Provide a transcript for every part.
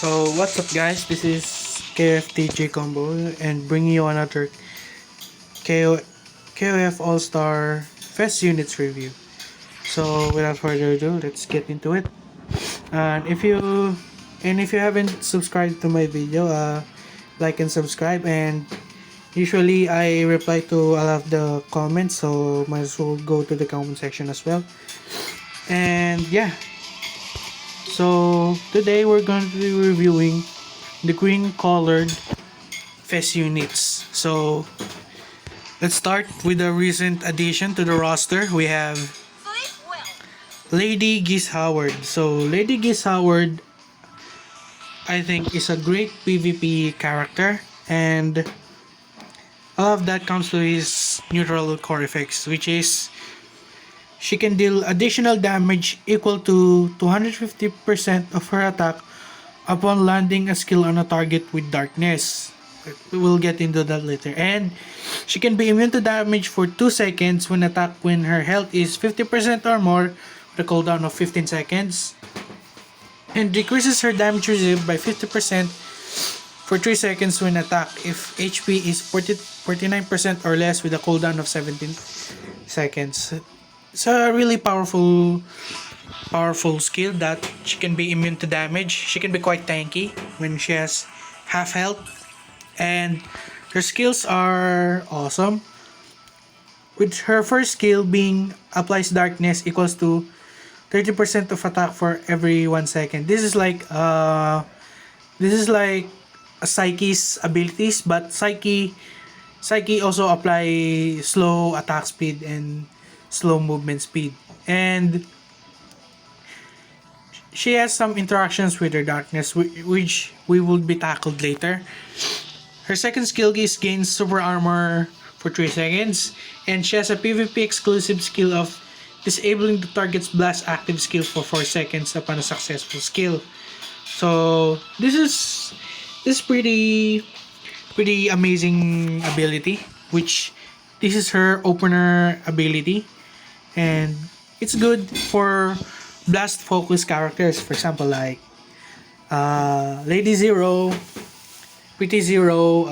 So what's up guys, this is KFTJ Combo and bringing you another KO KOF All-Star FES Units review. So without further ado, let's get into it. And if you haven't subscribed to my video, like and subscribe. And usually I reply to a lot of the comments, so might as well go to the comment section as well. And yeah, so today we're going to be reviewing the green colored FES units. So let's start with the recent addition to the roster. We have Lady Giz Howard. So Lady Giz Howard, I think, is a great PvP character, and all of that comes to his neutral core effects, which is she can deal additional damage equal to 250% of her attack upon landing a skill on a target with darkness. We'll get into that later. And she can be immune to damage for 2 seconds when attacked when her health is 50% or more, with a cooldown of 15 seconds. And decreases her damage received by 50% for 3 seconds when attacked if HP is 49% or less, with a cooldown of 17 seconds. It's a really powerful skill that she can be immune to damage. She can be quite tanky when she has half health, and her skills are awesome, with her first skill being applies darkness equals to 30% of attack for every 1 second. This is like a Psyche's abilities, but Psyche also apply slow attack speed and slow movement speed, and she has some interactions with her darkness, which we will be tackled later. Her second skill is gains super armor for 3 seconds, and she has a PvP exclusive skill of disabling the target's blast active skill for 4 seconds upon a successful skill. So this is pretty amazing ability, which this is her opener ability, and it's good for blast focused characters, for example like Lady Zero, Pretty Zero,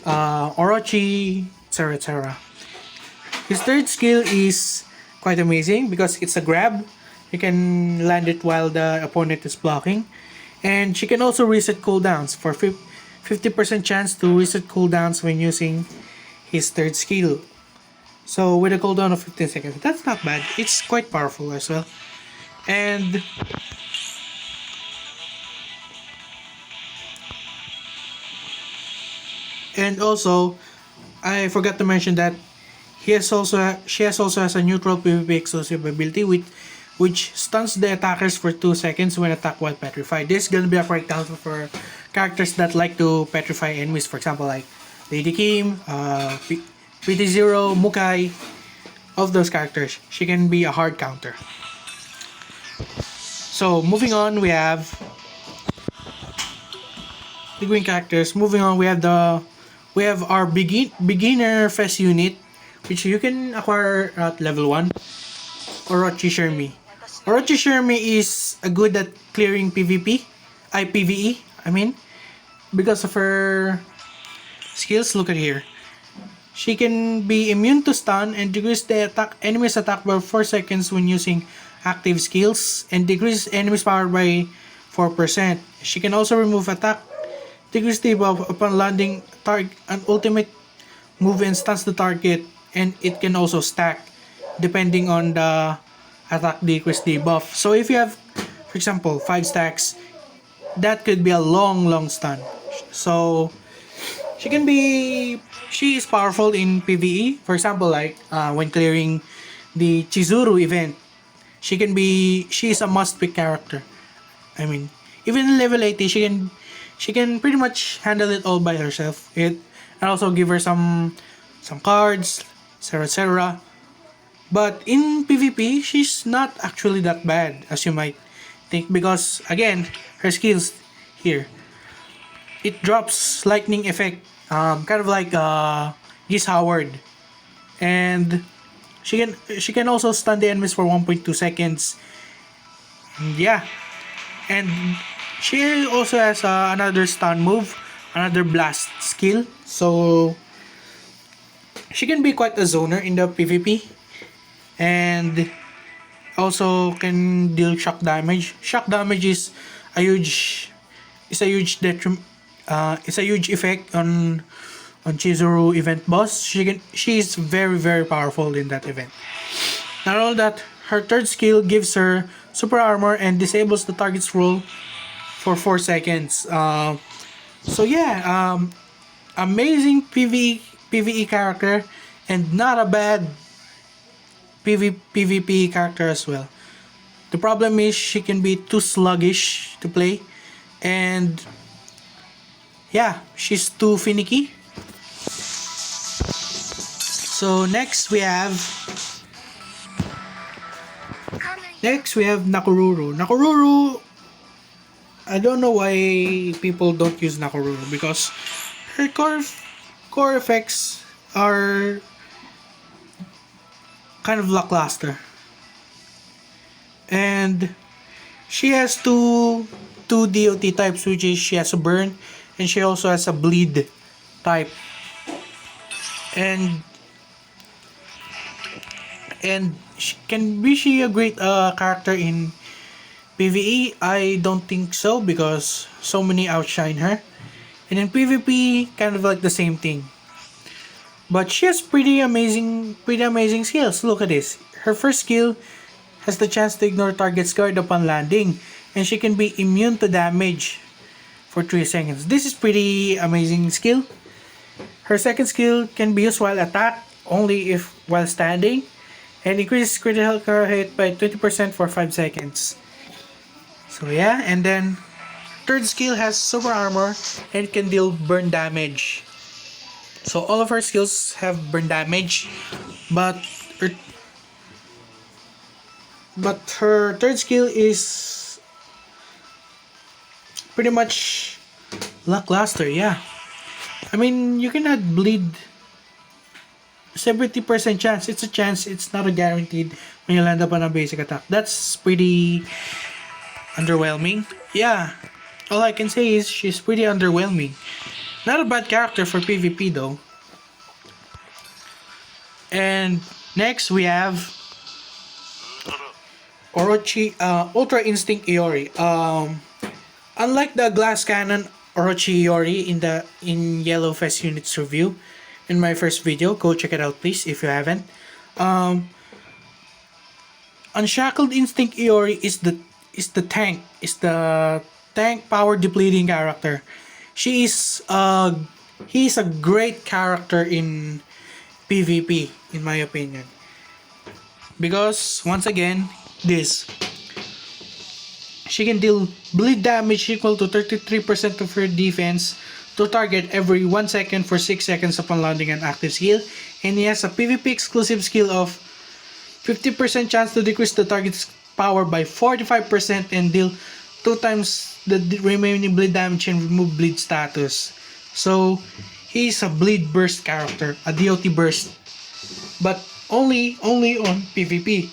Orochi, etc. His third skill is quite amazing because it's a grab. You can land it while the opponent is blocking, and she can also reset cooldowns for 50% chance to reset cooldowns when using his third skill. So with a cooldown of 15 seconds, that's not bad. It's quite powerful as well. And also, I forgot to mention that she also has a neutral PvP exclusive ability which stuns the attackers for 2 seconds when attacked while petrified. This is gonna be a great counter for characters that like to petrify enemies, for example like Lady Kim, Pretty Zero, Mukai. Of those characters, she can be a hard counter. So moving on, we have the green characters. Moving on, we have our beginner FES unit, which you can acquire at level 1. Orochi Shermie. Orochi Shermie is good at clearing PvP, PvE. I mean, because of her skills. Look at here. She can be immune to stun and decrease the enemy's attack by 4 seconds when using active skills, and decrease enemy's power by 4%. She can also remove attack, decrease debuff upon landing an ultimate move and stuns the target, and it can also stack depending on the attack decrease debuff. So if you have, for example, 5 stacks, that could be a long stun. So she is powerful in PvE. For example, like when clearing the Chizuru event, she is a must pick character. I mean, even in level 80, she can pretty much handle it all by herself. And also give her some cards, etc. But in PvP, she's not actually that bad as you might think, because again, her skills here, it drops lightning effect, kind of like Giz Howard, and she can also stun the enemies for 1.2 seconds. And yeah, And she also has another stun move, another blast skill. So she can be quite a zoner in the PvP, and also can deal shock damage. Shock damage a huge is a huge it's a huge effect on Chizuru event boss. She is very powerful in that event. Not only that, her third skill gives her super armor and disables the target's roll for 4 seconds. So yeah, amazing PvE character, and not a bad PvP character as well. The problem is she can be too sluggish to play, and yeah, she's too finicky. So next we have Nakaruru. Nakaruru, I don't know why people don't use Nakaru, because her core effects are kind of lackluster, and she has two DOT types, which is she has a burn and she also has a bleed type, and she a great character in PvE? I don't think so, because so many outshine her. And in PvP, kind of like the same thing. But she has pretty amazing skills. Look at this. Her first skill has the chance to ignore target's guard upon landing, and she can be immune to damage for 3 seconds. This is pretty amazing skill. Her second skill can be used while attacked, only if while standing, and increases critical hit by 20% for 5 seconds. So yeah, and then third skill has super armor and can deal burn damage. So all of her skills have burn damage, but her third skill is pretty much lackluster. Yeah, I mean, you cannot bleed. 70% chance. It's a chance. It's not a guaranteed when you land up on a basic attack. That's pretty underwhelming. Yeah, all I can say is she's pretty underwhelming. Not a bad character for PvP though. And next we have Orochi, Ultra Instinct Iori. Unlike the glass cannon Orochi Iori in Yellow FES Units review in my first video, go check it out please if you haven't. Unshackled Instinct Iori is the tank power depleting character. He's a great character in PvP in my opinion, because once again she can deal bleed damage equal to 33% of her defense to target every 1 second for 6 seconds upon landing an active skill, and he has a PvP exclusive skill of 50% chance to decrease the target's power by 45% and deal 2 times the remaining bleed damage and remove bleed status. So he's a bleed burst character, a DOT burst, but only on PvP.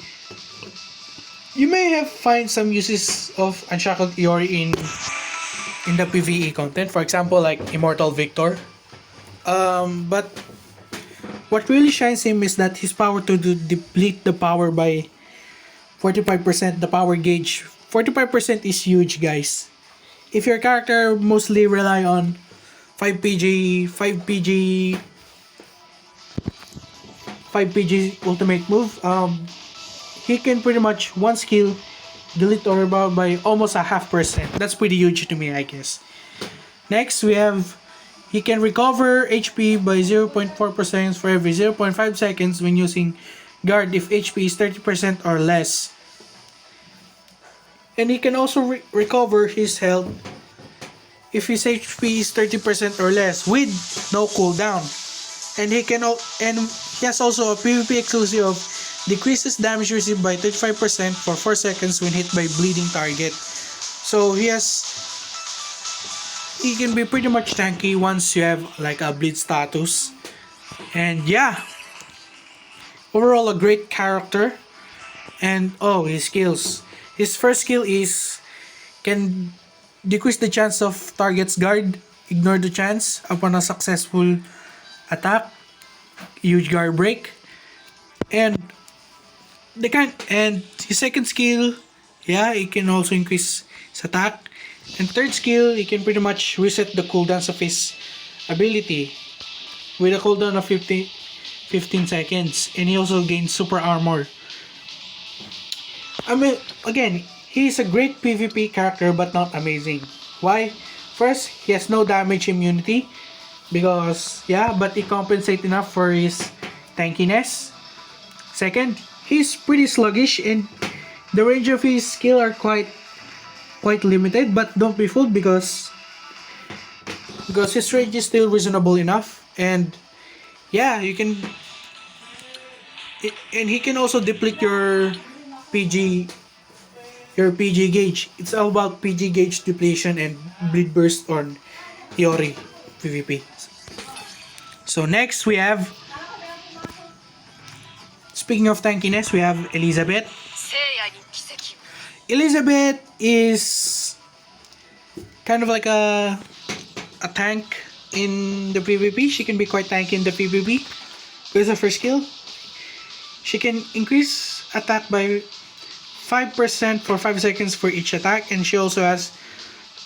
You may have find some uses of Unshackled Iori in the PvE content, for example like Immortal Victor. But what really shines him is that his power to deplete the power by 45%, the power gauge. 45% is huge, guys. If your character mostly rely on 5PG ultimate move, he can pretty much one skill delete or power by almost a 0.5%. That's pretty huge to me, I guess. Next, we have he can recover HP by 0.4% for every 0.5 seconds when using guard if HP is 30% or less. And he can also recover his health if his HP is 30% or less with no cooldown. And he has also a PvP exclusive of decreases damage received by 35% for 4 seconds when hit by bleeding target. So he can be pretty much tanky once you have like a bleed status. And yeah, overall a great character. And his skills. His first skill is can decrease the chance of target's guard, ignore the chance upon a successful attack, huge guard break, and his second skill, yeah, it can also increase his attack. And third skill, he can pretty much reset the cooldowns of his ability with a cooldown of 15 seconds. And he also gains super armor. I mean, again, he's a great PvP character but not amazing. Why? First, he has no damage immunity because, yeah, but he compensates enough for his tankiness. Second, he's pretty sluggish and the range of his skill are quite limited, but don't be fooled because his range is still reasonable enough. And yeah, and he can also deplete your PG gauge. It's all about PG gauge depletion and bleed burst on Iori PvP. So next we have, speaking of tankiness, we have Elizabeth. Elizabeth is kind of like a tank in the PvP. She can be quite tanky in the PvP. With her first skill, she can increase attack by 5% for 5 seconds for each attack, and she also has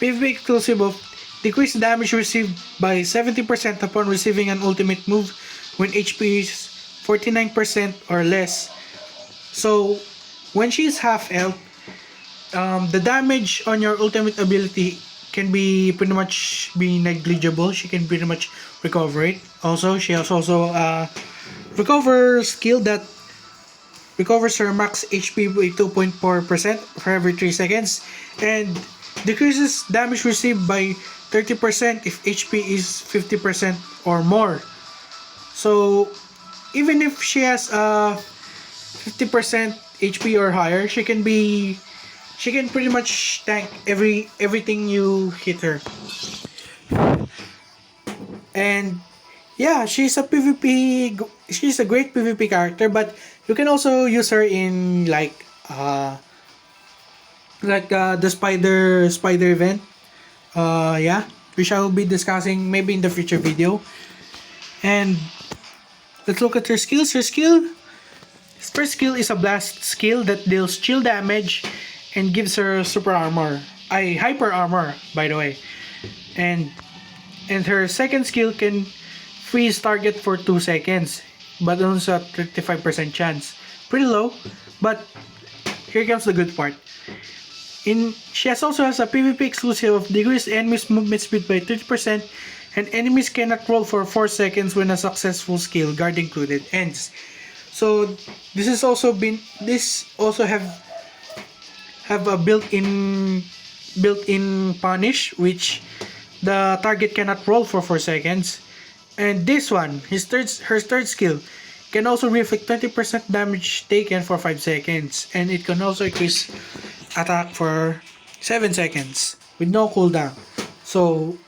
PvP exclusive of decrease damage received by 70% upon receiving an ultimate move when HP is 49% or less. So when she's half health, the damage on your ultimate ability can be pretty much be negligible. She can pretty much recover it. Also, she has also recover skill that recovers her max HP by 2.4% for every 3 seconds and decreases damage received by 30% if HP is 50% or more. So even if she has 50% HP or higher, she can pretty much tank everything you hit her. And yeah, she's a great PvP character, but you can also use her in like the spider event. Yeah, which I will be discussing maybe in the future video. And let's look at her skills. His first skill is a blast skill that deals chill damage and gives her super armor. Hyper armor, by the way. And her second skill can freeze target for 2 seconds, but also a 35% chance. Pretty low, but here comes the good part. She also has a PvP exclusive of decreased enemies movement speed by 30%, and enemies cannot roll for 4 seconds when a successful skill, guard included, ends. So this also have a built-in punish, which the target cannot roll for 4 seconds. And this one, her third skill, can also reflect 20% damage taken for 5 seconds, and it can also increase attack for 7 seconds with no cooldown. So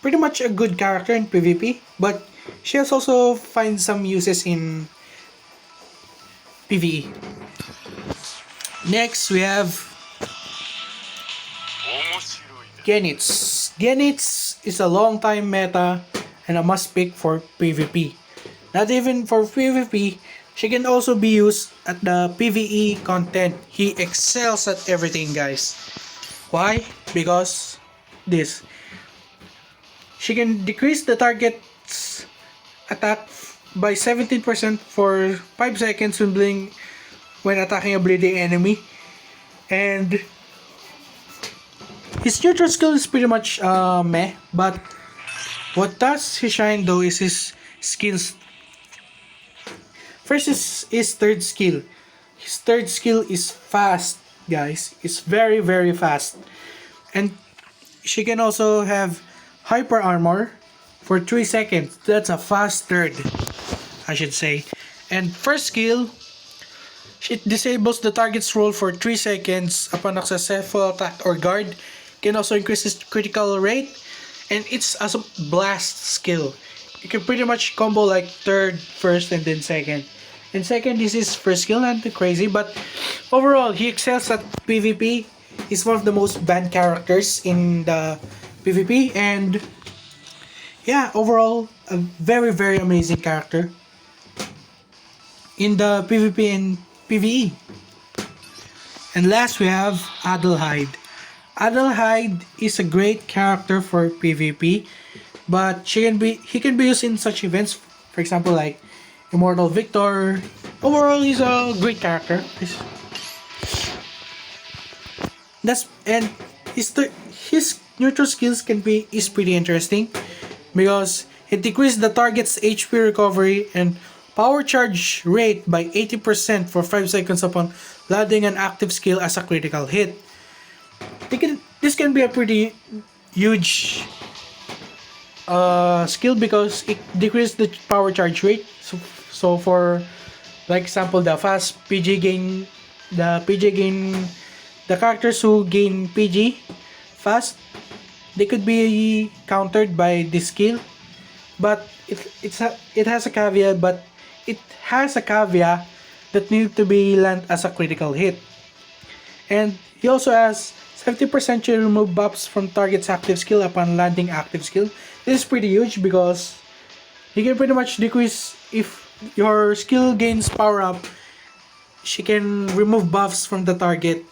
pretty much a good character in PvP, but she has also find some uses in PvE. Next we have Genitz. Genitz is a long time meta and a must pick for PvP. Not even for PvP, she can also be used at the PvE content. He excels at everything, guys. Why? Because this. She can decrease the target's attack by 17% for 5 seconds when attacking a bleeding enemy. And his neutral skill is pretty much meh, but what does he shine though is his skills. First is his third skill. His third skill is fast, guys. It's very, very fast. And she can also have hyper armor for 3 seconds. That's a fast third, I should say. And first skill, it disables the target's roll for 3 seconds upon a successful attack or guard. Can also increase its critical rate. And it's a blast skill. You can pretty much combo like third, first, and then second. And second is his first skill, not too crazy, but overall he excels at PvP. He's one of the most banned characters in the PvP, and yeah, overall a very very amazing character in the PvP and PvE. And last we have Edelhide. Edelhide is a great character for PvP, but he can be used in such events, for example like Immortal Victor. Overall, he's a great character. That's and his neutral skills is pretty interesting because it decreases the target's HP recovery and power charge rate by 80% for 5 seconds upon landing an active skill as a critical hit. This can be a pretty huge skill because it decreases the power charge rate. So for like example, the characters who gain PG fast, they could be countered by this skill, but it has a caveat. It has a caveat that need to be land as a critical hit, and he also has 70% to remove buffs from target's active skill upon landing active skill. This is pretty huge because you can pretty much decrease if your skill gains power up. She can remove buffs from the target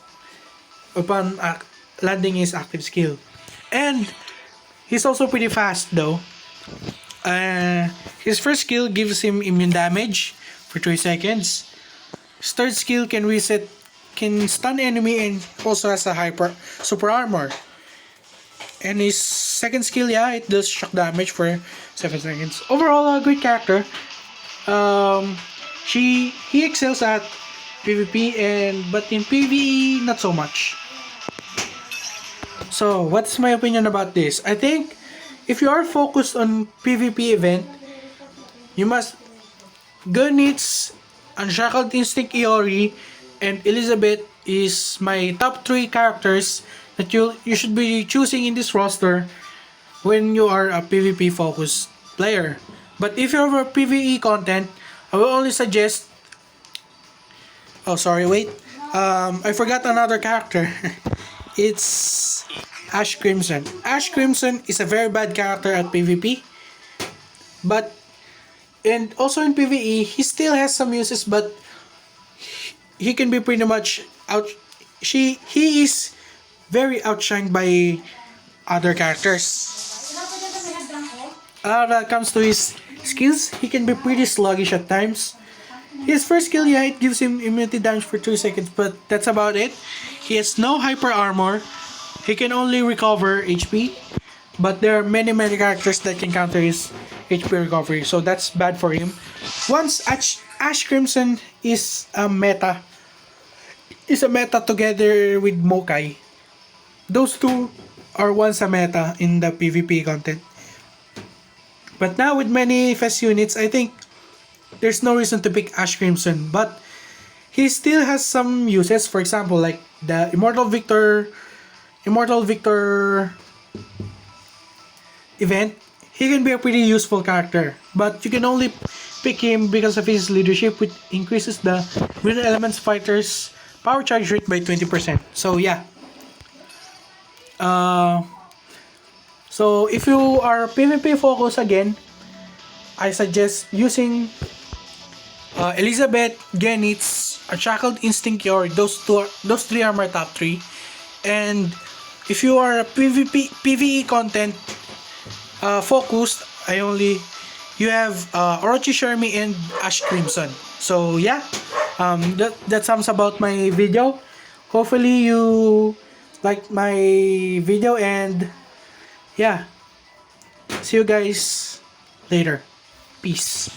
upon landing his active skill, and he's also pretty fast though. His first skill gives him immune damage for 3 seconds. His third skill can stun enemy and also has a super armor. And his second skill, yeah, it does shock damage for 7 seconds. Overall, a great character. He excels at PvP but in PvE not so much. So what's my opinion about this? I think if you are focused on PvP event, you must go needs Unshackled Instinct Iori and Elizabeth is my top 3 characters that you should be choosing in this roster when you are a PvP focused player. But if you have a PvE content, I will only suggest. Oh, sorry, wait. I forgot another character. It's Ash Crimson. Ash Crimson is a very bad character at PvP, and also in PvE, he still has some uses, but he can be pretty much out. He is very outshined by other characters. When it comes to his skills, he can be pretty sluggish at times. His first skill, yeah, it gives him immunity damage for 2 seconds, but that's about it. He has no hyper armor. He can only recover HP, but there are many characters that can counter his HP recovery, so that's bad for him. Once Ash Crimson is a meta together with Mokai. Those two are once a meta in the PvP content. But now with many FES units, I think there's no reason to pick Ash Crimson, but he still has some uses. For example, like the Immortal Victor event, he can be a pretty useful character, but you can only pick him because of his leadership, which increases the Wind Elements fighters' power charge rate by 20%. So yeah. So if you are PvP focused again, I suggest using Elizabeth, Genitz, Shackled Instinct Yor. Those 3 are my top 3. And if you are a PvE content focused, you have Orochi, Shermie, and Ash Crimson. So yeah, that sums about my video. Hopefully you like my video, and yeah, see you guys later. Peace.